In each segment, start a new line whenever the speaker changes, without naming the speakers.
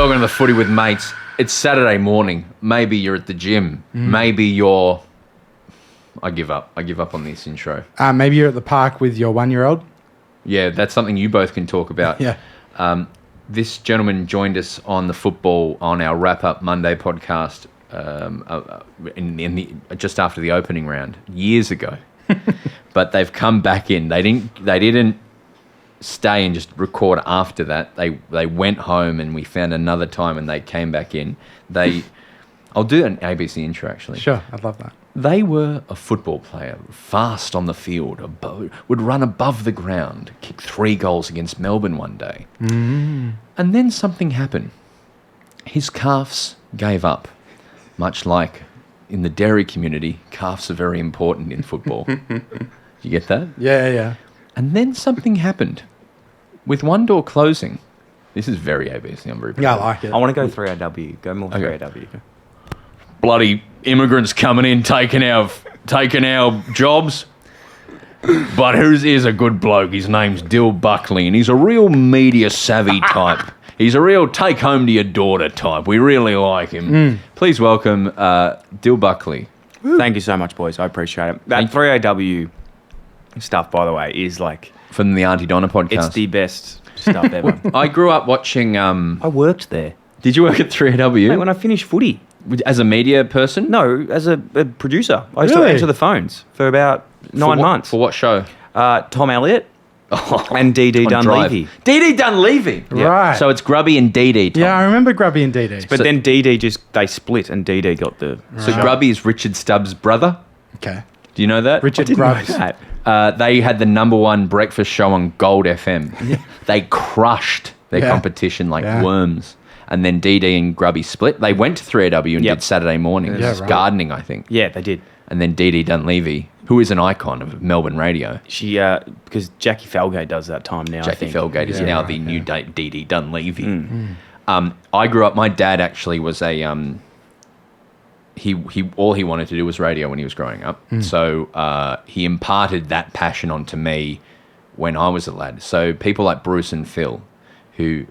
welcome to the Footy with Mates. It's Saturday morning. Maybe you're at the gym. Maybe you're... I give up. I give up on this intro.
Maybe you're at the park with your 1-year-old.
Yeah, that's something you both can talk about.
Yeah.
This gentleman joined us on the football on our wrap-up Monday podcast just after the opening round years ago. But they've come back in. They didn't stay and just record after that. They went home and we found another time and they came back in. I'll do an ABC intro actually.
Sure, I'd love that.
They were a football player, fast on the field, would run above the ground, kick 3 goals against Melbourne one day. And then something happened. His calves gave up, much like in the dairy community, calves are very important in football. You get that?
Yeah.
And then something happened. With one door closing, this is very ABC, I'm very proud.
Yeah, I like it.
I want to go 3AW. Go more
Okay.
3AW.
Bloody immigrants coming in, taking our jobs. But here's a good bloke. His name's Dyl Buckley, and he's a real media savvy type. He's a real take home to your daughter type. We really like him. Please welcome Dyl Buckley.
Thank you so much, boys. I appreciate it. That 3AW stuff, by the way, is like...
From the Auntie Donna podcast.
It's the best stuff ever.
I grew up watching...
I worked there.
Did you work at 3AW?
Mate, when I finished footy.
As a media person?
No, as a producer. I used to
Really?
answer the phones for about 9 months.
For what show?
Tom Elliott and DD
On Drive.
Dunleavy.
DD Dunleavy.
Yeah.
Right.
So it's Grubby and DD, Tom.
Yeah, I remember Grubby and DD.
But then DD they split and DD got the...
So Grubby is Richard Stubbs' brother.
Okay.
Do you know that?
Richard
Didn't know
Grubbs.
that.
They had the #1 breakfast show on Gold FM. They crushed their competition like worms. And then DD and Grubby split. They went to 3AW and did Saturday mornings.
Yeah, right.
Gardening, I think.
Yeah, they did.
And then DD Dunleavy, who is an icon of Melbourne radio.
She, because Jackie Felgate does that time now, I
Jackie
think.
Felgate is
Yeah,
now
right,
the new DD Dunleavy. I grew up, my dad actually was a... He all he wanted to do was radio when he was growing up. So he imparted that passion onto me when I was a lad. So people like Bruce and Phil, who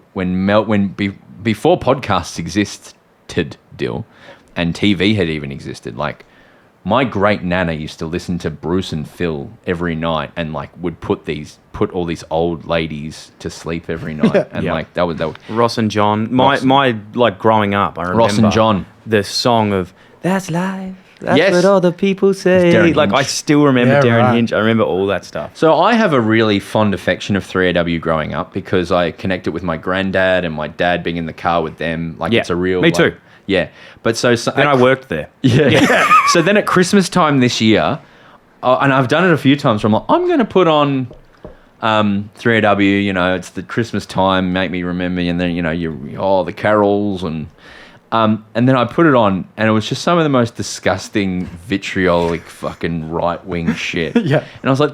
before podcasts existed, Dyl, and TV had even existed, like my great nana used to listen to Bruce and Phil every night and like would put all these old ladies to sleep every night. And like that was
Ross and John. My like growing up, I remember
Ross and John.
The song of "That's Life." That's
Yes.
what all the people say.
Darren
Like
Hinch.
I still remember
Yeah,
Darren
right.
Hinch. I remember all that stuff.
So I have a really fond affection of 3AW growing up because I connected with my granddad and my dad being in the car with them. Like
Yeah,
it's a real...
me
like-
too.
Yeah. But so
Then I worked there.
Yeah. So then at Christmas time this year, and I've done it a few times, where I'm like, I'm going to put on 3AW, you know, it's the Christmas time, make me remember, and then, you know, the carols, and then I put it on, and it was just some of the most disgusting, vitriolic, fucking right-wing shit.
Yeah.
And I was like,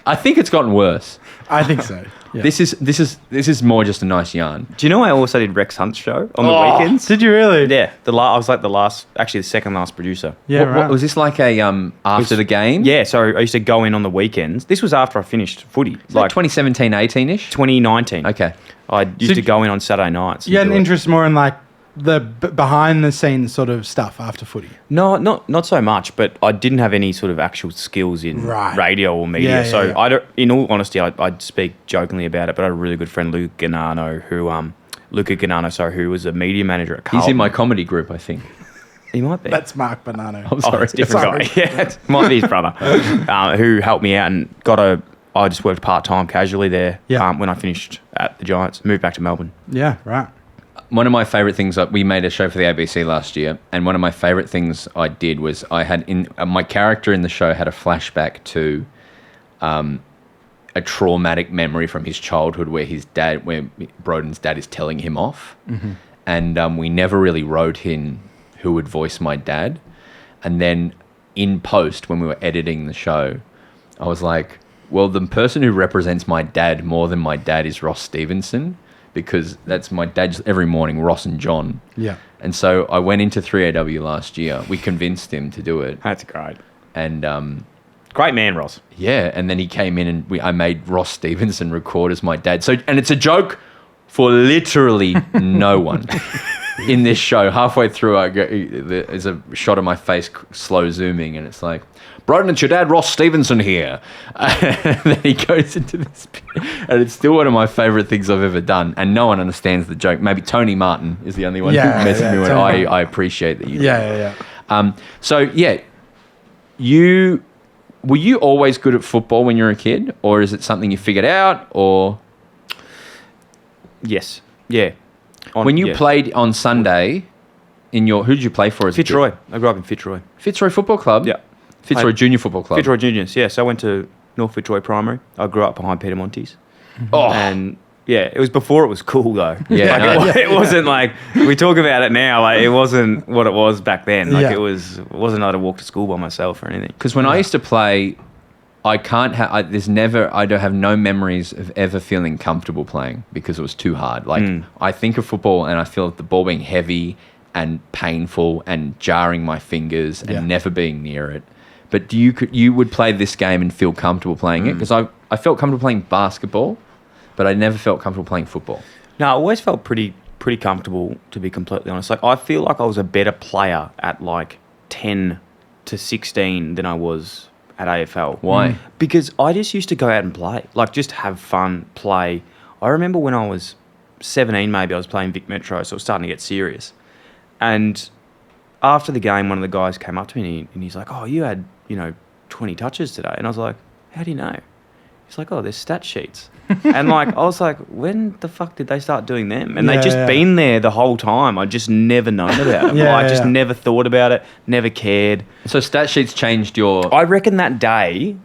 I think it's gotten worse.
I think so. Yeah.
This is more just a nice yarn.
Do you know I also did Rex Hunt's show on the weekends?
Did you really?
Yeah, I was like the second last producer.
Yeah,
What,
right.
was this like a after the game?
Yeah, so I used to go in on the weekends. This was after I finished footy,
Like 2017, 18-ish?
2019.
Okay.
I used to go in on Saturday nights.
You had
and
an
do it.
interest more in like the behind the scenes sort of stuff after footy.
No, not so much, but I didn't have any sort of actual skills in
Right.
radio or media.
Yeah,
so
yeah.
I don't, in all honesty, I'd speak jokingly about it, but I had a really good friend, Luca Ganano, who was a media manager at Carlton.
He's in my comedy group, I think.
He might be.
That's Mark Bonanno.
I'm sorry.
It's a different
Sorry.
guy. Yeah, it might be his brother, who helped me out and I just worked part-time casually there when I finished at the Giants, moved back to Melbourne.
Yeah, right.
One of my favourite things, we made a show for the ABC last year, and one of my favourite things I did was I had my character in the show had a flashback to a traumatic memory from his childhood where Broden's dad is telling him off, and we never really wrote in who would voice my dad, and then in post when we were editing the show, I was like, well, the person who represents my dad more than my dad is Ross Stevenson, because that's my dad's every morning, Ross and John.
Yeah.
And so I went into 3AW last year. We convinced him to do it.
That's great.
And
Great man, Ross.
yeah, and then he came in and I made Ross Stevenson record as my dad. So, and it's a joke for literally no one. In this show, halfway through, there's a shot of my face slow zooming, and it's like, Broden, it's your dad, Ross Stevenson here. And then he goes into this bit, and it's still one of my favourite things I've ever done, and no one understands the joke. Maybe Tony Martin is the only one who messaged me when I appreciate that you did. So, were you always good at football when you were a kid, or is it something you figured out, or?
Yes. Yeah.
When you played on Sunday, who did you play for as
Fitzroy. I grew up in Fitzroy.
Fitzroy Football Club?
Yeah.
Fitzroy Junior Football Club?
Fitzroy Juniors, yeah. So I went to North Fitzroy Primary. I grew up behind Peter Monty's.
Oh.
And, yeah, it was before it was cool, though.
Yeah.
It wasn't like, we talk about it now, like, it wasn't what it was back then. Like, it wasn't like to walk to school by myself or anything.
Because when I used to play, I don't have no memories of ever feeling comfortable playing because it was too hard. Like, I think of football and I feel the ball being heavy and painful and jarring my fingers and never being near it. But you would play this game and feel comfortable playing it? Because I felt comfortable playing basketball, but I never felt comfortable playing football.
No, I always felt pretty comfortable, to be completely honest. Like, I feel like I was a better player at like 10 to 16 than I was at AFL.
Why?
Because I just used to go out and play, like just have fun, play. I remember when I was 17, maybe I was playing Vic Metro, so it was starting to get serious. And after the game, one of the guys came up to me and he's like, "Oh, you had 20 touches today," and I was like, "How do you know?" He's like, "Oh, there's stat sheets." And like, I was like, when the fuck did they start doing them? And they just been there the whole time. I just never known about them. I just never thought about it, never cared.
So stat sheets changed your...
I reckon that day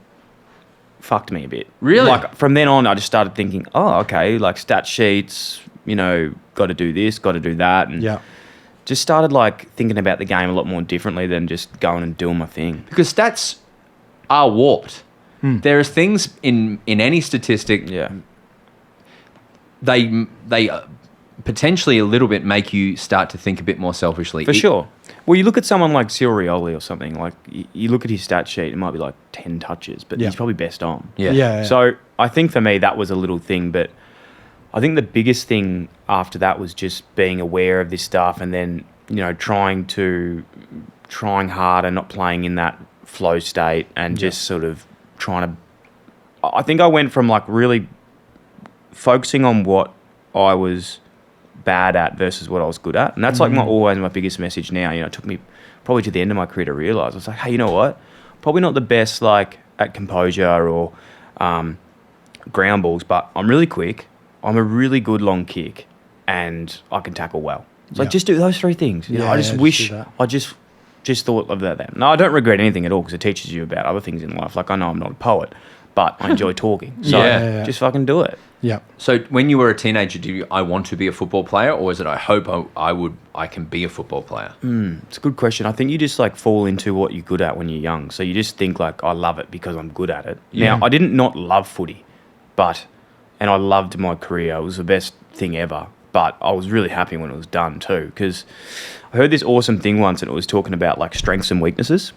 fucked me a bit.
Really?
Like, from then on, I just started thinking, oh, okay, like stat sheets, got to do this, got to do that. And just started like thinking about the game a lot more differently than just going and doing my thing.
Because stats are warped. There are things in any statistic.
Yeah.
They potentially a little bit make you start to think a bit more selfishly.
For sure. Well, you look at someone like Cyril Rioli or something, like you look at his stat sheet, it might be like 10 touches, but he's probably best on.
Yeah.
So I think for me that was a little thing, but I think the biggest thing after that was just being aware of this stuff and then, trying hard and not playing in that flow state and just sort of trying to... I think I went from like really focusing on what I was bad at versus what I was good at. And that's like always my biggest message now. It took me probably to the end of my career to realise. I was like, hey, you know what? Probably not the best like at composure or ground balls, but I'm really quick. I'm a really good long kick and I can tackle well. It's like, just do those three things. I just wish I just thought of that then. No, I don't regret anything at all because it teaches you about other things in life. Like, I know I'm not a poet, but I enjoy talking. So just fucking do it.
Yeah.
So when you were a teenager, did you, I want to be a football player, or is it I hope I can be a football player?
It's a good question. I think you just like fall into what you're good at when you're young. So you just think like, I love it because I'm good at it.
Yeah.
Now, I didn't not love footy, and I loved my career. It was the best thing ever. But I was really happy when it was done too, because I heard this awesome thing once and it was talking about like strengths and weaknesses.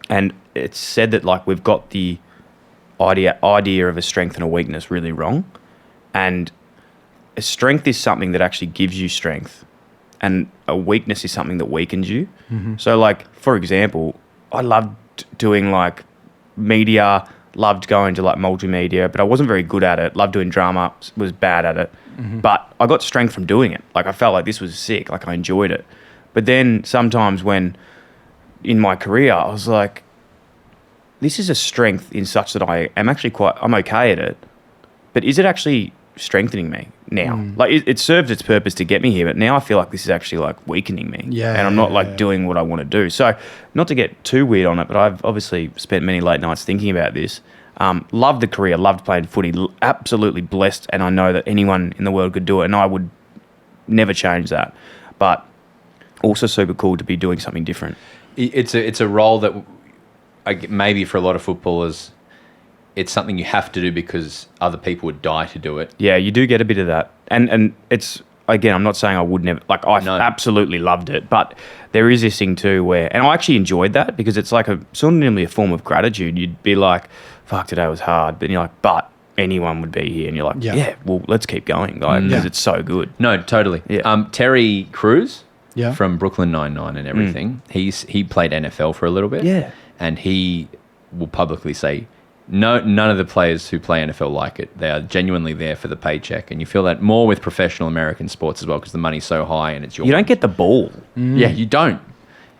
And it said that like we've got the idea of a strength and a weakness really wrong. And a strength is something that actually gives you strength, and a weakness is something that weakens you. So like, for example, I loved doing like media, loved going to like multimedia, but I wasn't very good at it. Loved doing drama, was bad at it. But I got strength from doing it. Like, I felt like this was sick, like I enjoyed it. But then sometimes when in my career, I was like, this is a strength in such that I'm okay at it, but is it actually strengthening me now? Like, it served its purpose to get me here, but now I feel like this is actually like weakening me. And I'm not doing what I want to do. So not to get too weird on it, but I've obviously spent many late nights thinking about this. Loved the career, loved playing footy, absolutely blessed, and I know that anyone in the world could do it, and I would never change that. But also super cool to be doing something different.
It's a role that maybe for a lot of footballers, it's something you have to do because other people would die to do it.
Yeah, you do get a bit of that. And it's, again, I'm not saying I would never, like, I absolutely loved it, but there is this thing too where, and I actually enjoyed that because it's like a form of gratitude. You'd be like, fuck, today was hard. But you're like, but anyone would be here, and you're like,
Yeah.
yeah, well, let's keep going, like, because
Yeah.
it's so good.
No, totally.
Yeah.
Terry Crews
Yeah.
from Brooklyn Nine-Nine and everything, he played NFL for a little bit.
Yeah.
And he will publicly say, no, none of the players who play NFL like it. They are genuinely there for the paycheck. And you feel that more with professional American sports as well because the money's so high and it's your
You don't get the ball.
Yeah, you don't.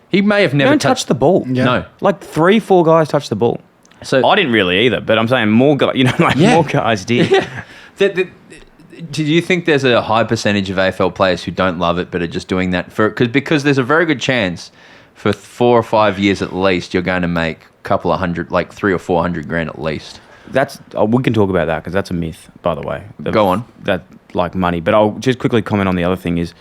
He may have
You
never
don't touch the ball.
Yeah.
No.
Like 3-4 guys touch the ball.
So
I didn't really either, but I'm saying more guys,
Yeah.
more guys did.
Do you think there's a high percentage of AFL players who don't love it but are just doing that because there's a very good chance for 4 or 5 years at least you're going to make a couple of hundred, like 300 or 400 grand at least.
We can talk about that because that's a myth, by the way.
Go on.
That like money, but I'll just quickly comment on the other thing is,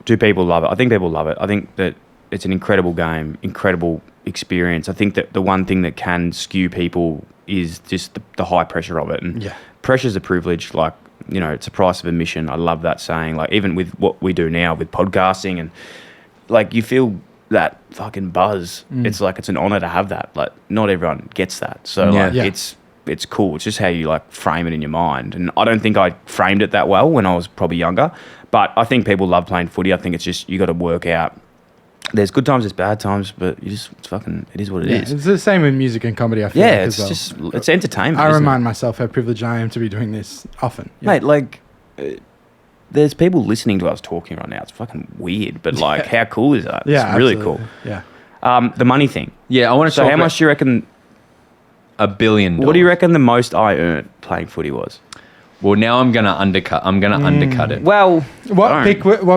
do people love it? I think people love it. I think that it's an incredible game, incredible experience. I think that the one thing that can skew people is just the high pressure of it, and pressure's a privilege. Like, it's a price of admission. I love that saying. Like, even with what we do now with podcasting, and like you feel that fucking buzz. It's like it's an honor to have that. Like, not everyone gets that, so it's cool. It's just how you like frame it in your mind. And I don't think I framed it that well when I was probably younger, but I think people love playing footy. I think it's just you got to work out. There's good times, there's bad times, but it is what it is.
It's the same with music and comedy, I feel like,
It's
as well.
just it's entertainment.
I
isn't
remind myself how privileged I am to be doing this often.
it? Mate, like there's people listening to us talking right now. It's fucking weird, but like how cool is that?
Yeah,
it's really
absolutely.
cool.
Yeah.
The money thing.
Yeah, I want to
So
talk
how
about
much do you reckon?
$1 billion.
What do you reckon the most I earned playing footy was?
Well, now I'm going to undercut it.
Well,
What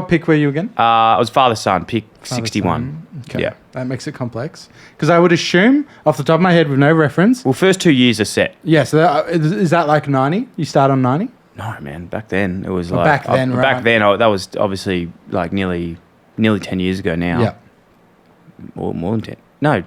pick were you again?
I was father-son, pick 61.
Okay.
Yeah.
That makes it complex. Because I would assume, off the top of my head with no reference,
Well, first 2 years are set.
so is that like 90? You start on 90?
No, man. Back then, it was
Oh,
like...
back then, right.
Back then, that was obviously like nearly 10 years ago now.
Yeah.
Or more than 10. No.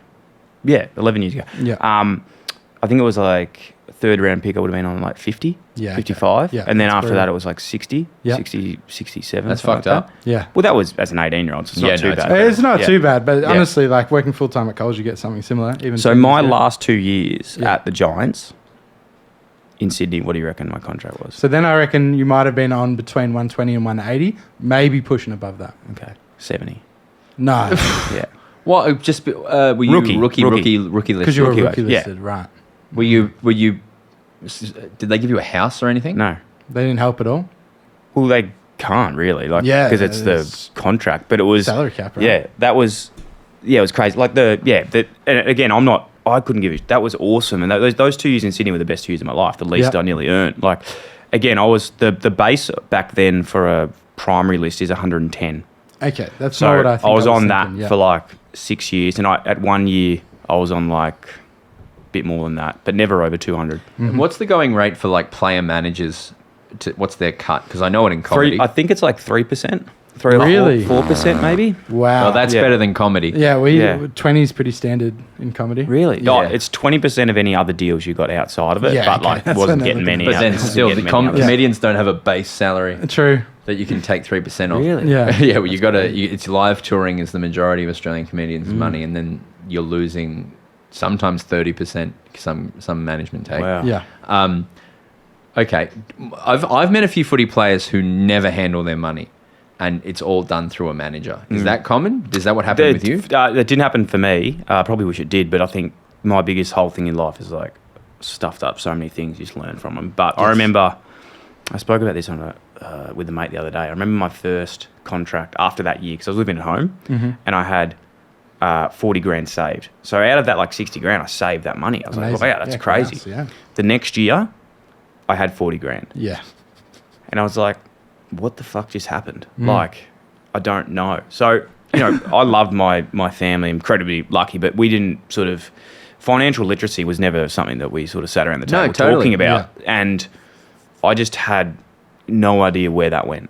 Yeah, 11 years ago.
Yeah.
I think it was like a third round pick. I would have been on like 50,
Yeah,
55.
okay. Yeah,
and then
that's
after
brutal.
that, it was like 60,
Yeah.
60, 67.
That's
something
fucked
like
up.
that.
Yeah.
Well, that was as an 18-year-old, so it's
Yeah,
not too
no, it's
bad.
It's not
Yeah.
too bad, but honestly, like working full time at college, you get something similar. Even
So
10
my
years ago.
last 2 years
Yeah.
at the Giants in Sydney, what do you reckon my contract was?
So then I reckon you might have been on between 120 and 180, maybe pushing above that.
Okay, 70.
No,
Yeah.
What? Just were you
Rookie.
rookie list?
because you were
Rookie
rookie
wage, yeah.
listed, right?
Were you? Did they give you a house or anything?
No.
They didn't help at all.
Well, they can't really, like,
Yeah,
because it's
it's
the contract. But it was
Salary cap, right?
Yeah, that was, it was crazy. Like and again, I couldn't give it. That was awesome, and those 2 years in Sydney were the best 2 years of my life. The least
Yeah.
I nearly earned. Like, again, I was the base back then for a primary list is 110.
Okay, that's
So
not what I think.
I was on
thinking,
that for like 6 years, and at 1 year I was on like a bit more than that, but never over 200.
And what's the going rate for like player managers? What's their cut? Because I know it in comedy.
I think it's like 3%,
Really?
4% maybe.
Wow.
Well, that's
Yeah.
better than comedy.
Yeah, 20 is pretty standard in comedy.
Really?
Yeah.
Oh, it's 20% of any other deals you got outside of it,
Yeah,
but
okay,
like
that's
wasn't
another
getting
thing.
many.
But then
wasn't
still,
getting
the
many others.
comedians don't have a base salary
True.
that you can take 3% off.
Really?
Yeah.
Yeah, well, it's live touring is the majority of Australian comedians' money, and then you're losing sometimes 30%. Some management take.
Wow.
Yeah.
Okay, I've met a few footy players who never handle their money, and it's all done through a manager. Is that common? Is that what happened with you?
That didn't happen for me. I probably wish it did, but I think my biggest whole thing in life is like stuffed up so many things. You just learn from them. But I remember I spoke about this with a mate the other day. I remember my first contract after that year because I was living at home and I had 40 grand saved. So out of that like 60 grand, I saved that money. I was
Amazing.
like, wow, that's
Yeah,
crazy.
class, yeah.
The next year, I had 40 grand.
Yeah.
And I was like, what the fuck just happened? Like, I don't know. So, I loved my family, incredibly lucky, but we didn't sort of, financial literacy was never something that we sort of sat around the table
totally.
talking about. Yeah. And I just had no idea where that went,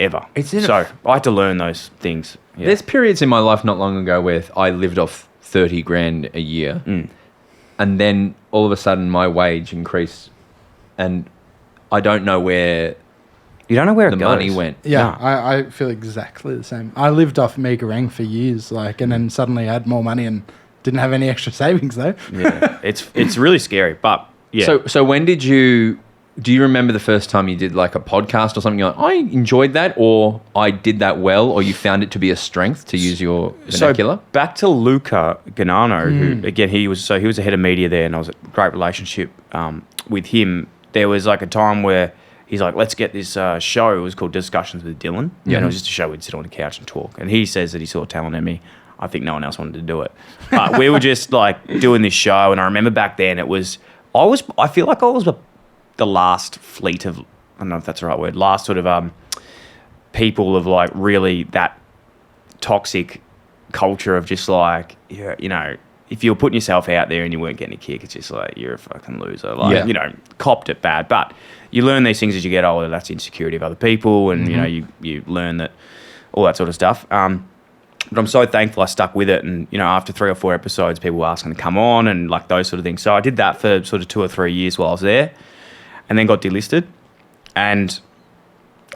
ever. So I had to learn those things. Yeah.
There's periods in my life not long ago where I lived off 30 grand a year, and then all of a sudden my wage increased, and I don't know where
You don't know where
the
it goes.
money went.
Yeah,
No.
I feel exactly the same. I lived off meagerang for years, and then suddenly I had more money and didn't have any extra savings though.
Yeah, it's really scary, but yeah.
So when did you Do you remember the first time you did like a podcast or something? You're like, I enjoyed that, or I did that well, or you found it to be a strength, to use your vernacular?
So back to Luca Ganano, who again he was the head of media there, and I was a great relationship with him. There was like a time where he's like, let's get this show. It was called Discussions with Dylan. Yeah. And it was just a show we'd sit on the couch and talk. And he says that he saw talent in me. I think no one else wanted to do it. But we were just like doing this show. And I remember back then I feel like I was the last fleet of, I don't know if that's the right word, last sort of people of like really that toxic culture of just like, you know, if you were putting yourself out there and you weren't getting a kick, it's just like, you're a fucking loser. Like, you know, copped it bad. But you learn these things as you get older. That's the insecurity of other people. And, you know, you learn that, all that sort of stuff. But I'm so thankful I stuck with it. And, you know, after 3 or 4 episodes, people were asking to come on and like those sort of things. So I did that for sort of 2 or 3 years while I was there, and then got delisted. And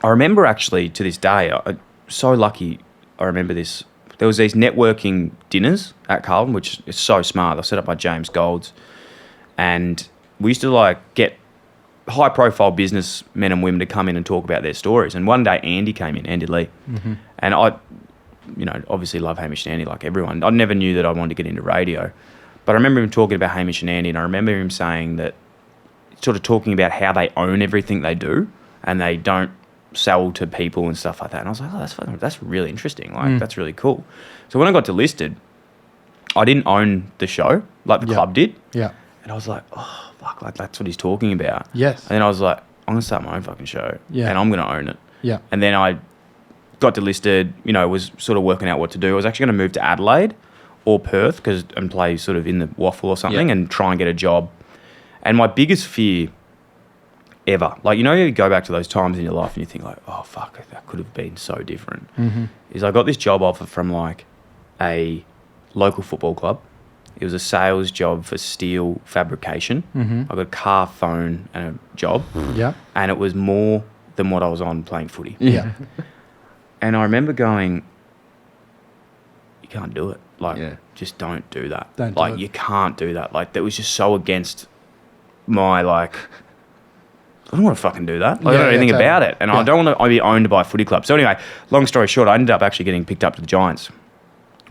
I remember actually to this day, I'm so lucky I remember this. There was these networking dinners at Carlton, which is so smart. They're set up by James Golds. And we used to like get high profile business men and women to come in and talk about their stories. And one day Andy came in, Andy Lee. And I, you know, obviously love Hamish and Andy like everyone. I never knew that I wanted to get into radio. But I remember him talking about Hamish and Andy, and I remember him saying that, sort of talking about how they own everything they do and they don't sell to people and stuff like that. And I was like, oh, that's really interesting. Like, that's really cool. So when I got delisted, I didn't own the show like the club did.
Yeah.
And I was like, oh, fuck, like that's what he's talking about.
Yes.
And then I was like, I'm going to start my own fucking show.
Yeah.
And I'm going to own it.
Yeah.
And then I got delisted, you know, was sort of working out what to do. I was actually going to move to Adelaide or Perth and play sort of in the waffle or something and try and get a job. And my biggest fear ever, like, you know, you go back to those times in your life and you think like, oh, fuck, that could have been so different. Is I got this job offer from like a local football club. It was a sales job for steel fabrication. I got a car, phone and a job.
Yeah.
And it was more than what I was on playing footy.
Yeah.
And I remember going, you can't do it. Like, just don't do that.
Don't do
like,
it.
you can't do that. Like, that was just so against my, like, I don't want to fucking do that. Like, I don't know anything about it. And I don't want to be owned by a footy club. So anyway, long story short, I ended up actually getting picked up to the Giants,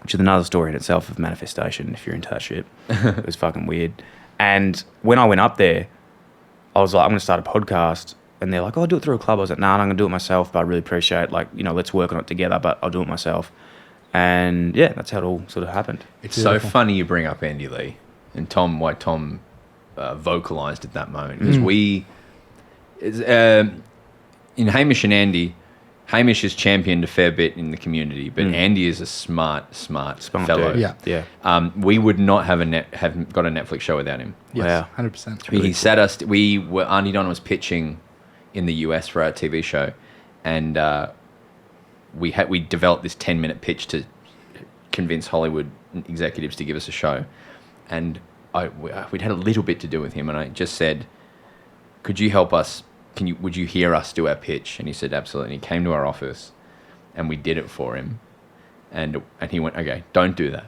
which is another story in itself of manifestation, if you're into that shit. It was fucking weird. And when I went up there, I was like, I'm going to start a podcast. And they're like, oh, I'll do it through a club. I was like, nah, I'm going to do it myself, but I really appreciate it. Like, you know, let's work on it together, but I'll do it myself. And yeah, that's how it all sort of happened.
It's so funny you bring up Andy Lee and Tom vocalised at that moment. Because in Hamish and Andy, Hamish has championed a fair bit in the community, but Andy is a smart fellow.
Dude.
Yeah.
We
would not have got a Netflix show without him.
Yes.
Wow.
100%.
He sat us. Auntie Donna was pitching in the US for our TV show, and we developed this 10-minute pitch to convince Hollywood executives to give us a show, and we'd had a little bit to do with him, and I just said, could you help us? Would you hear us do our pitch? And he said, absolutely. And he came to our office and we did it for him. And he went, okay, don't do that.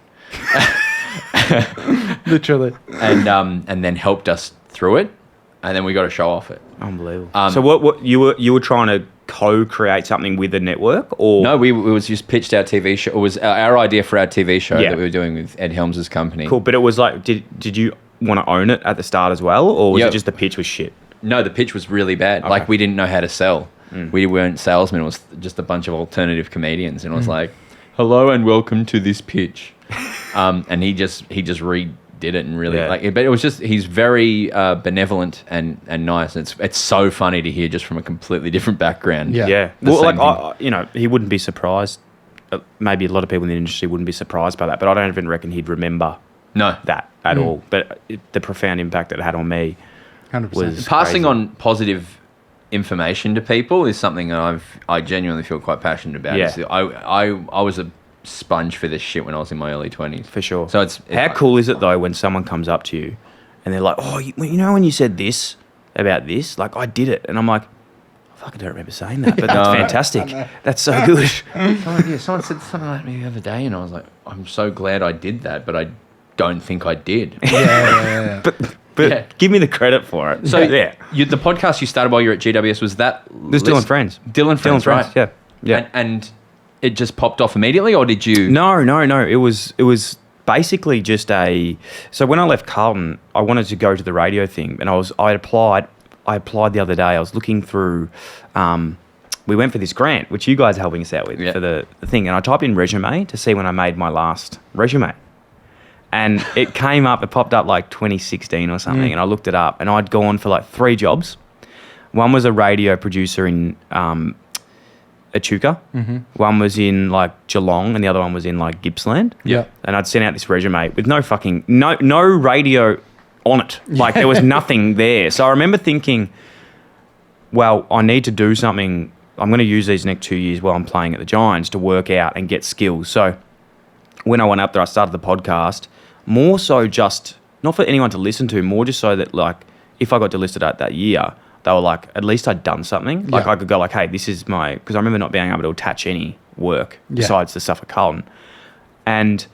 Literally.
And then helped us through it. And then we got a show off it.
Unbelievable. So what you were trying to co-create something with the network, or
no? We was just pitched our TV show. It was our idea for our TV show that we were doing with Ed Helms' company.
Cool, but it was like, did you want to own it at the start as well, or was it just the pitch was shit?
No, the pitch was really bad. Okay. Like, we didn't know how to sell. We weren't salesmen. It was just a bunch of alternative comedians, and it was like, hello and welcome to this pitch. And he just redid it and really but it was just, he's very benevolent and nice. And it's so funny to hear just from a completely different background.
Yeah. Well, like, he wouldn't be surprised. Maybe a lot of people in the industry wouldn't be surprised by that, but I don't even reckon he'd remember that at all. But the profound impact that it had on me
100%.
was
passing
crazy.
on positive information to people is something that I genuinely feel quite passionate about.
Yeah.
I was a sponge for this shit when I was in my early 20s.
For sure.
So
how cool is it though when someone comes up to you and they're like, oh, you know when you said this about this, like I did it, and I'm like, I fucking don't remember saying that, but that's fantastic. That's so good.
Someone said something like me the other day, and I was like, I'm so glad I did that, but I don't think I did.
Yeah.
But give me the credit for it.
So the podcast you started while you were at GWS, was that...
It was Dyl and Friends.
Dyl and Friends, right?
Yeah.
And it just popped off immediately, or did you...
No. It was basically just a... So when I left Carlton, I wanted to go to the radio thing, and I applied the other day. I was looking through... we went for this grant, which you guys are helping us out with for the thing, and I typed in resume to see when I made my last resume. And it came up, it popped up like 2016 or something, and I looked it up, and I'd gone for like 3 jobs. One was a radio producer in Echuca. One was in like Geelong, and the other one was in like Gippsland.
Yeah.
And I'd sent out this resume with no radio on it. Like there was nothing there. So I remember thinking, well, I need to do something. I'm going to use these next 2 years while I'm playing at the Giants to work out and get skills. So when I went up there, I started the podcast, more so just, not for anyone to listen to, more just so that like, if I got delisted out that year, they were like, at least I'd done something. Like I could go like, hey, this is my, because I remember not being able to attach any work besides the stuff at Carlton. And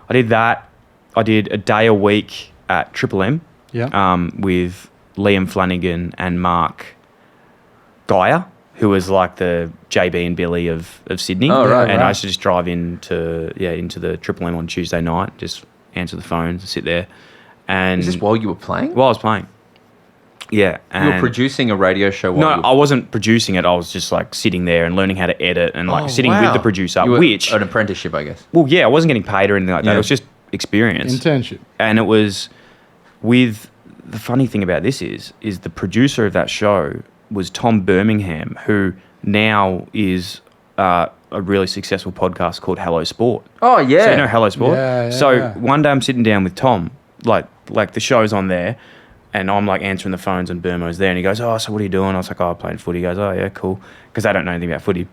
I did that. I did a day a week at Triple M with Liam Flanagan and Mark Geyer, who was like the JB and Billy of Sydney.
Oh, right.
And I used to just drive into the Triple M on Tuesday night, just answer the phone, sit there. And
Is this while you were playing?
While I was playing. Yeah.
You were producing a radio show while
No, I wasn't producing it. I was just like sitting there and learning how to edit and like sitting with the producer,
you were
which...
an apprenticeship, I guess.
Well, yeah, I wasn't getting paid or anything like that. It was just experience.
Internship.
And it was with... The funny thing about this is the producer of that show was Tom Birmingham, who now is a really successful podcast called Hello Sport.
Oh, yeah.
So you know Hello Sport?
Yeah.
So one day I'm sitting down with Tom, like the show's on there, and I'm like answering the phones and Burmo's there, and he goes, oh, so what are you doing? I was like, oh, I'm playing footy. He goes, oh, yeah, cool. Because they don't know anything about footy.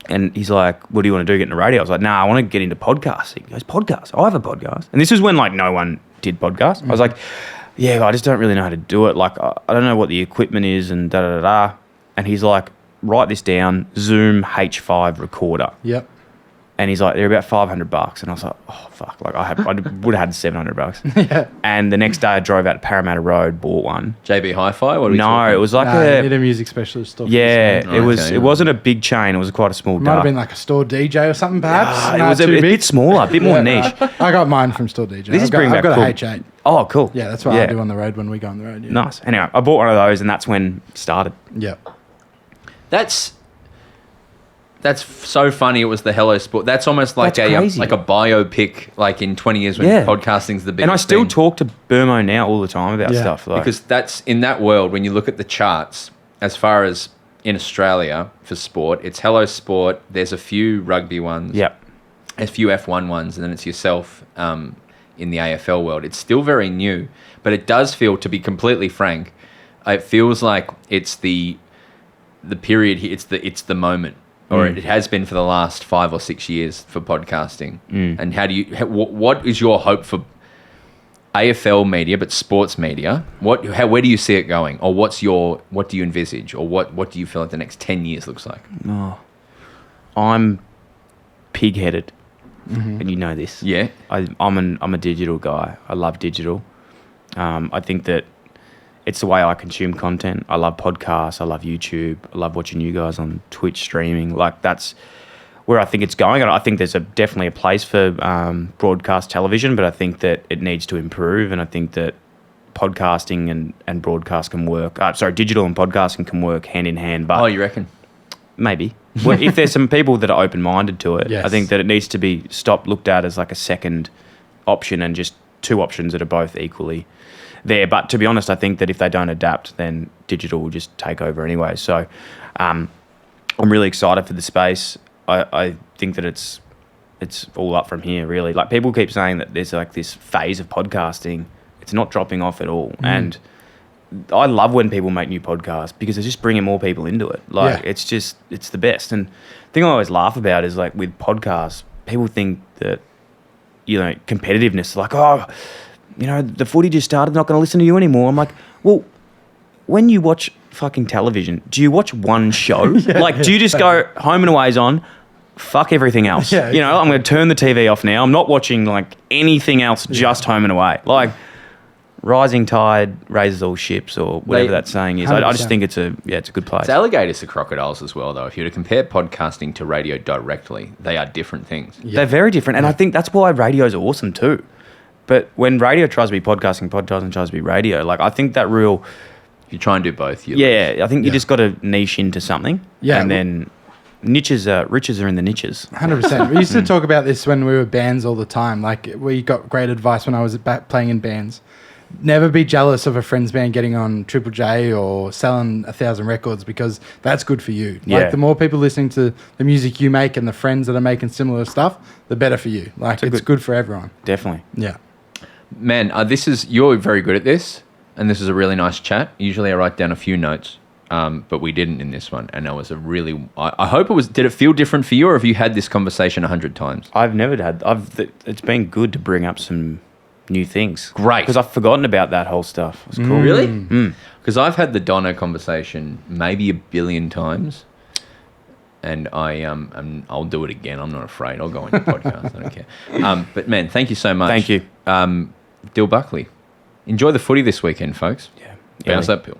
And he's like, what do you want to do, get into radio? I was like, nah, I want to get into podcasting. He goes, podcast? I have a podcast. And this is when like no one did podcasts. I was like, yeah, but I just don't really know how to do it. Like, I don't know what the equipment is and da-da-da-da. And he's like, write this down, Zoom H5 recorder.
Yep.
And he's like, they're about $500. And I was like, oh, fuck. Like, I would have had $700.
Yeah.
And the next day I drove out to Parramatta Road, bought one.
JB Hi-Fi? What are we
No,
talking?
it was like
You need a music specialist stuff.
Yeah,
Oh,
it wasn't a big chain. It was quite a small
Might have
duck.
been like a store DJ or something, perhaps.
It was a bit smaller, a bit more niche.
I got mine from store DJ.
This is
I've
bringing
got
back
a
cool.
H8.
Oh, cool.
Yeah, that's what I do on the road when we go on the road. Yeah.
Nice. Anyway, I bought one of those, and that's when it started.
Yeah.
That's so funny. It was the Hello Sport. That's almost like
That's crazy.
like a biopic, like in 20 years when podcasting's the biggest
And I still
thing.
talk to Burmo now all the time about stuff. Like,
Because that's in that world, when you look at the charts, as far as in Australia for sport, it's Hello Sport. There's a few rugby ones.
Yep.
A few F1 ones, and then it's yourself in the AFL world. It's still very new, but it does feel, to be completely frank, it feels like it's the period here. It's the moment. Or it has been for the last 5 or 6 years for podcasting. And how do you? What is your hope for AFL media, but sports media? Where do you see it going, or what do you envisage, or what do you feel like the next 10 years looks like?
Oh, I'm pig-headed, and you know this.
Yeah,
I'm a digital guy. I love digital. I think that it's the way I consume content. I love podcasts. I love YouTube. I love watching you guys on Twitch streaming. Like, that's where I think it's going. And I think there's definitely a place for broadcast television, but I think that it needs to improve. And I think that podcasting and broadcast can work. Digital and podcasting can work hand in hand. But
you reckon?
Maybe. Well, if there's some people that are open-minded to it,
Yes.
I think that it needs to be looked at as like a second option and just two options that are both equally there. But to be honest, I think that if they don't adapt, then digital will just take over anyway. So I'm really excited for the space. I think that it's all up from here, really. Like, people keep saying that there's like this phase of podcasting. It's not dropping off at all. And I love when people make new podcasts because they're just bringing more people into it. Like, it's the best. And the thing I always laugh about is, like, with podcasts, people think that, you know, competitiveness, like, oh, you know, the footy just started, not going to listen to you anymore. I'm like, well, when you watch fucking television, do you watch one show? Do you just go, home and away's on, fuck everything else?
Yeah,
you know, I'm going to turn the TV off now. I'm not watching, like, anything else, just home and away. Like, rising tide raises all ships, or whatever that saying is. I just
100%.
think it's a good place.
It's alligators to crocodiles as well, though. If you were to compare podcasting to radio directly, they are different things.
Yeah.
They're very different, and I think that's why radio's awesome too. But when radio tries to be podcasting, podcasting tries to be radio. Like, I think that real...
If you try and do both, you
Yeah, I think you just got to niche into something.
Yeah.
And then riches are in the niches.
100%. We used to talk about this when we were bands all the time. Like, we got great advice when I was playing in bands. Never be jealous of a friend's band getting on Triple J or selling 1,000 records, because that's good for you.
Yeah.
Like, the more people listening to the music you make and the friends that are making similar stuff, the better for you. Like, it's good for everyone.
Definitely.
Yeah.
Man, you're very good at this, and this is a really nice chat. Usually I write down a few notes, but we didn't in this one, and that was a really... I hope it was... Did it feel different for you, or have you had this conversation 100 times?
I've never had... It's been good to bring up some new things.
Great.
Because I've forgotten about that whole stuff. It was cool.
Really? Because I've had the Donna conversation maybe a billion times, and I'll do it again. I'm not afraid. I'll go on your podcast. I don't care. But man, thank you so much.
Thank you.
Dyl Buckley. Enjoy the footy this weekend, folks.
Yeah.
Bounce that pill.